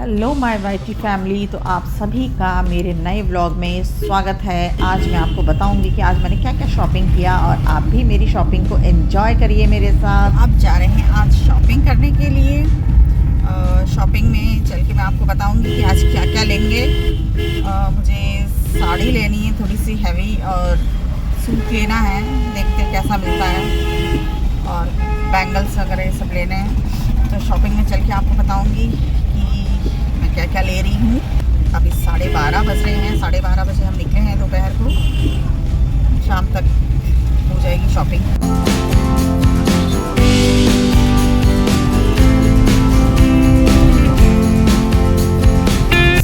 Hello my whitey family. तो आप सभी का मेरे नए व्लॉग में स्वागत है। आज मैं आपको बताऊंगी कि आज मैंने क्या क्या शॉपिंग किया और आप भी मेरी शॉपिंग को एंजॉय करिए मेरे साथ। आप जा रहे हैं आज शॉपिंग करने के लिए। शॉपिंग में चल के मैं आपको बताऊंगी कि आज क्या क्या लेंगे। मुझे साड़ी लेनी है थोड़ी सी हैवी और सूट लेना है, देखते हैं कैसा मिलता है, और बैंगल्स वगैरह सब लेने हैं। तो शॉपिंग में चल के आपको बताऊंगी कि मैं क्या क्या ले रही हूँ। अभी 12:30 बज रहे हैं। 12:30 बजे हम निकले हैं दोपहर को, शाम तक हो जाएगी शॉपिंग।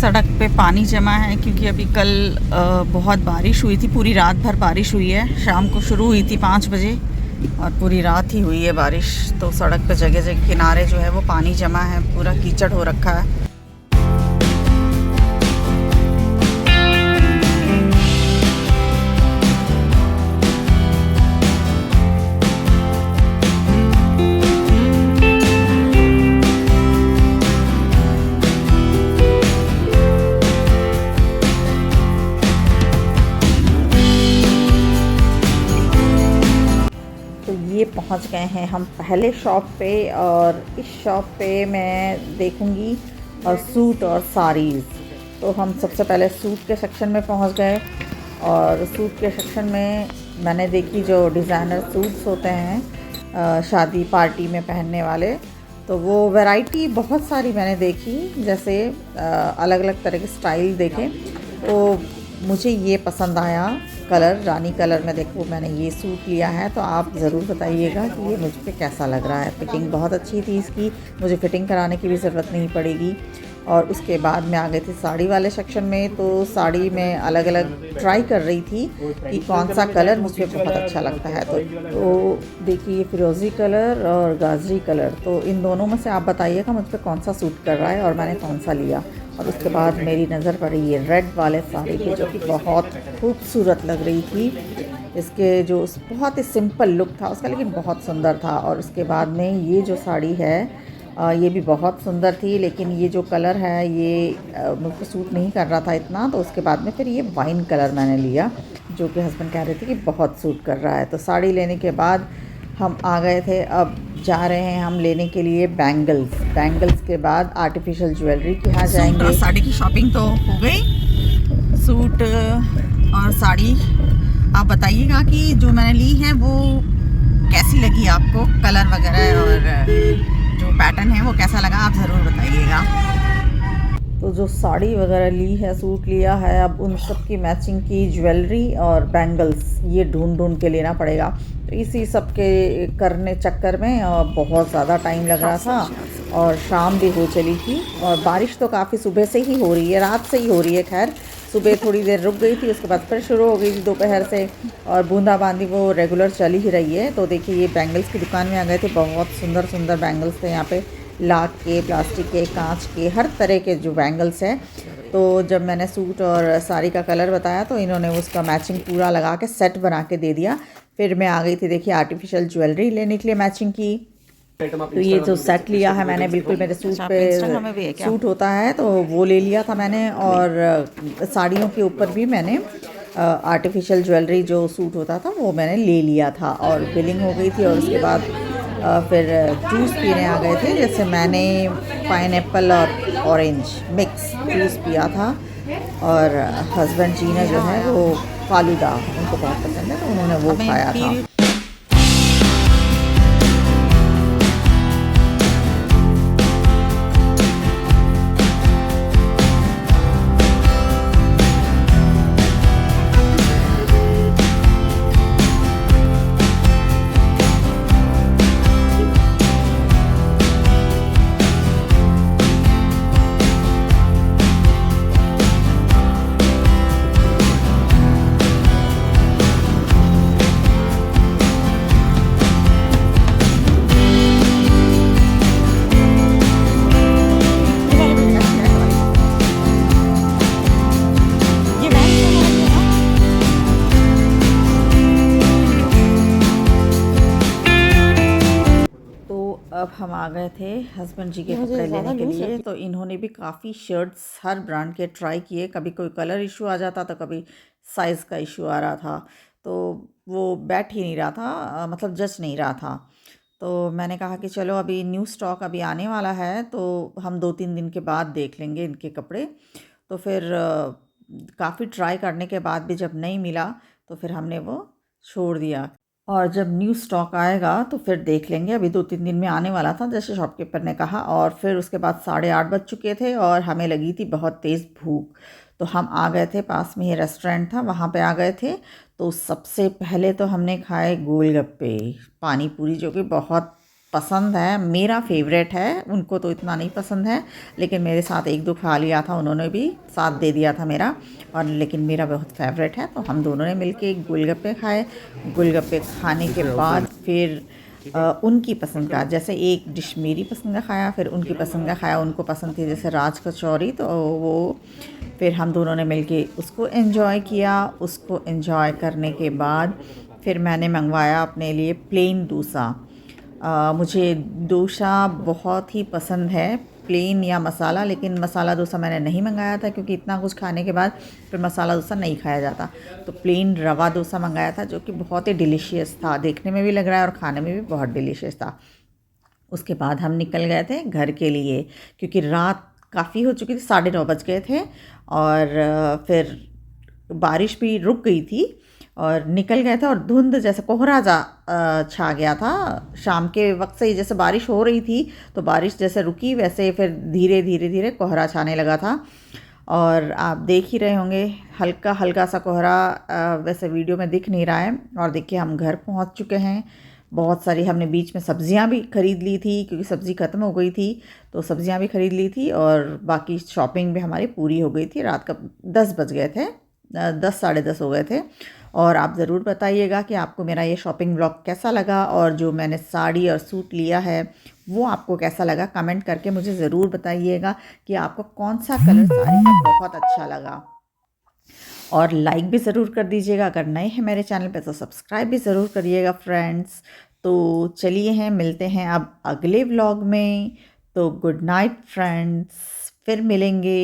सड़क पे पानी जमा है क्योंकि अभी कल बहुत बारिश हुई थी, पूरी रात भर बारिश हुई है। शाम को शुरू हुई थी 5 बजे और पूरी रात ही हुई है बारिश। तो सड़क पे जगह जगह किनारे जो है वो पानी जमा है, पूरा कीचड़ हो रखा है। ये पहुंच गए हैं हम पहले शॉप पे, और इस शॉप पे मैं देखूंगी और सूट और साड़ीज़। तो हम सबसे पहले सूट के सेक्शन में पहुंच गए, और सूट के सेक्शन में मैंने देखी जो डिज़ाइनर सूट्स होते हैं शादी पार्टी में पहनने वाले। तो वो वैरायटी बहुत सारी मैंने देखी, जैसे अलग अलग तरह के स्टाइल देखे। तो मुझे ये पसंद आया कलर, रानी कलर में। देखो मैंने ये सूट लिया है, तो आप ज़रूर बताइएगा कि ये मुझ पे कैसा लग रहा है। फिटिंग बहुत अच्छी थी इसकी, मुझे फिटिंग कराने की भी ज़रूरत नहीं पड़ेगी। और उसके बाद मैं आ गई थी साड़ी वाले सेक्शन में। तो साड़ी में अलग अलग ट्राई कर रही थी कि कौन सा कलर मुझे बहुत अच्छा लगता है। तो देखिए फिरोज़ी कलर और गाजरी कलर, तो इन दोनों में से आप बताइएगा मुझ पर कौन सा सूट कर रहा है और मैंने कौन सा लिया। और उसके बाद मेरी नज़र पड़ी ये रेड वाले साड़ी की, जो कि बहुत खूबसूरत लग रही थी। इसके जो बहुत ही सिंपल लुक था उसका, लेकिन बहुत सुंदर था। और उसके बाद में ये जो साड़ी है ये भी बहुत सुंदर थी, लेकिन ये जो कलर है ये मुझको सूट नहीं कर रहा था इतना। तो उसके बाद में फिर ये वाइन कलर मैंने लिया, जो कि हस्बैंड कह रहे थे कि बहुत सूट कर रहा है। तो साड़ी लेने के बाद हम आ गए थे, अब जा रहे हैं हम लेने के लिए बैंगल्स। बैंगल्स के बाद आर्टिफिशियल ज्वेलरी के यहाँ जाएंगे। साड़ी की शॉपिंग तो हो गई। सूट और साड़ी आप बताइएगा कि जो मैंने ली है वो कैसी लगी आपको, कलर वगैरह और जो पैटर्न है वो कैसा लगा, आप ज़रूर बताइएगा। तो जो साड़ी वगैरह ली है, सूट लिया है, अब उन सब की मैचिंग की ज्वेलरी और बैंगल्स ये ढूंढ के लेना पड़ेगा। तो इसी सब के करने चक्कर में बहुत ज़्यादा टाइम लग रहा था, और शाम भी हो चली थी। और बारिश तो काफ़ी सुबह से ही हो रही है, रात से ही हो रही है। खैर सुबह थोड़ी देर रुक गई थी, उसके बाद फिर शुरू हो गई थी दोपहर से, और बूंदाबांदी वो रेगुलर चल ही रही है। तो देखिए ये बैंगल्स की दुकान में आ गए थे, बहुत सुंदर सुंदर बैंगल्स थे यहाँ पे, लाख के, प्लास्टिक के, कांच के, हर तरह के जो बैंगल्स हैं। तो जब मैंने सूट और साड़ी का कलर बताया तो इन्होंने उसका मैचिंग पूरा लगा के सेट बना के दे दिया। फिर मैं आ गई थी देखिए आर्टिफिशियल ज्वेलरी लेने के लिए मैचिंग की। तो ये जो सेट लिया है मैंने, बिल्कुल मेरे सूट पे सूट होता है तो वो ले लिया था मैंने। और साड़ियों के ऊपर भी मैंने आर्टिफिशियल ज्वेलरी जो सूट होता था वो मैंने ले लिया था। और बिलिंग हो गई थी, और उसके बाद फिर जूस पीने आ गए थे। जैसे मैंने पाइनएप्पल और ऑरेंज मिक्स जूस पिया था, और हस्बैंड जी ने जो है वो फालूदा, उनको बहुत पसंद है, तो उन्होंने वो खाया था। हम आ गए थे हस्बैंड जी के कपड़े लेने के लिए। तो इन्होंने भी काफ़ी शर्ट्स हर ब्रांड के ट्राई किए। कभी कोई कलर इशू आ जाता तो कभी साइज़ का इशू आ रहा था, तो वो बैठ ही नहीं रहा था, मतलब जच नहीं रहा था। तो मैंने कहा कि चलो अभी न्यू स्टॉक अभी आने वाला है, तो हम 2-3 दिन के बाद देख लेंगे इनके कपड़े। तो फिर काफ़ी ट्राई करने के बाद भी जब नहीं मिला तो फिर हमने वो छोड़ दिया। और जब न्यू स्टॉक आएगा तो फिर देख लेंगे। अभी 2-3 दिन में आने वाला था जैसे शॉपकीपर ने कहा। और फिर उसके बाद 8:30 बज चुके थे और हमें लगी थी बहुत तेज़ भूख। तो हम आ गए थे, पास में ही रेस्टोरेंट था, वहाँ पे आ गए थे। तो सबसे पहले तो हमने खाए गोलगप्पे, पानी पूरी, जो कि बहुत पसंद है, मेरा फेवरेट है। उनको तो इतना नहीं पसंद है, लेकिन मेरे साथ 1-2 खा लिया था, उन्होंने भी साथ दे दिया था मेरा। और लेकिन मेरा बहुत फेवरेट है, तो हम दोनों ने मिलके गोलगप्पे खाए। गोलगप्पे खाने के बाद फिर उनकी पसंद का, जैसे एक डिश मेरी पसंद का खाया, फिर उनकी पसंद का खाया। उनको पसंद थी जैसे राज कचौरी, तो वो फिर हम दोनों ने मिलके उसको एंजॉय किया। उसको एंजॉय करने के बाद फिर मैंने मंगवाया अपने लिए प्लेन डोसा। मुझे डोसा बहुत ही पसंद है, प्लेन या मसाला, लेकिन मसाला डोसा मैंने नहीं मंगाया था क्योंकि इतना कुछ खाने के बाद फिर मसाला डोसा नहीं खाया जाता। तो प्लेन रवा डोसा मंगाया था, जो कि बहुत ही डिलीशियस था, देखने में भी लग रहा है और खाने में भी बहुत डिलीशियस था। उसके बाद हम निकल गए थे घर के लिए, क्योंकि रात काफ़ी हो चुकी थी, 9:30 बज गए थे। और फिर बारिश भी रुक गई थी और निकल गए थे। और धुंध जैसे कोहरा छा गया था शाम के वक्त से ही। जैसे बारिश हो रही थी तो बारिश जैसे रुकी, वैसे फिर धीरे धीरे धीरे कोहरा छाने लगा था। और आप देख ही रहे होंगे हल्का हल्का सा कोहरा, वैसे वीडियो में दिख नहीं रहा है। और देखिए हम घर पहुंच चुके हैं। बहुत सारी हमने बीच में सब्जियां भी ख़रीद ली थी, क्योंकि सब्ज़ी ख़त्म हो गई थी, तो सब्जियां भी ख़रीद ली थी। और बाकी शॉपिंग भी हमारी पूरी हो गई थी। रात का 10 बज गए थे, 10 साढ़े 10 हो गए थे। और आप ज़रूर बताइएगा कि आपको मेरा ये शॉपिंग व्लॉग कैसा लगा, और जो मैंने साड़ी और सूट लिया है वो आपको कैसा लगा। कमेंट करके मुझे ज़रूर बताइएगा कि आपको कौन सा कलर साड़ी का बहुत अच्छा लगा। और लाइक भी ज़रूर कर दीजिएगा, अगर नए हैं मेरे चैनल पे तो सब्सक्राइब भी ज़रूर करिएगा फ्रेंड्स। तो चलिए हैं, मिलते हैं अब अगले व्लॉग में। तो गुड नाइट फ्रेंड्स, फिर मिलेंगे।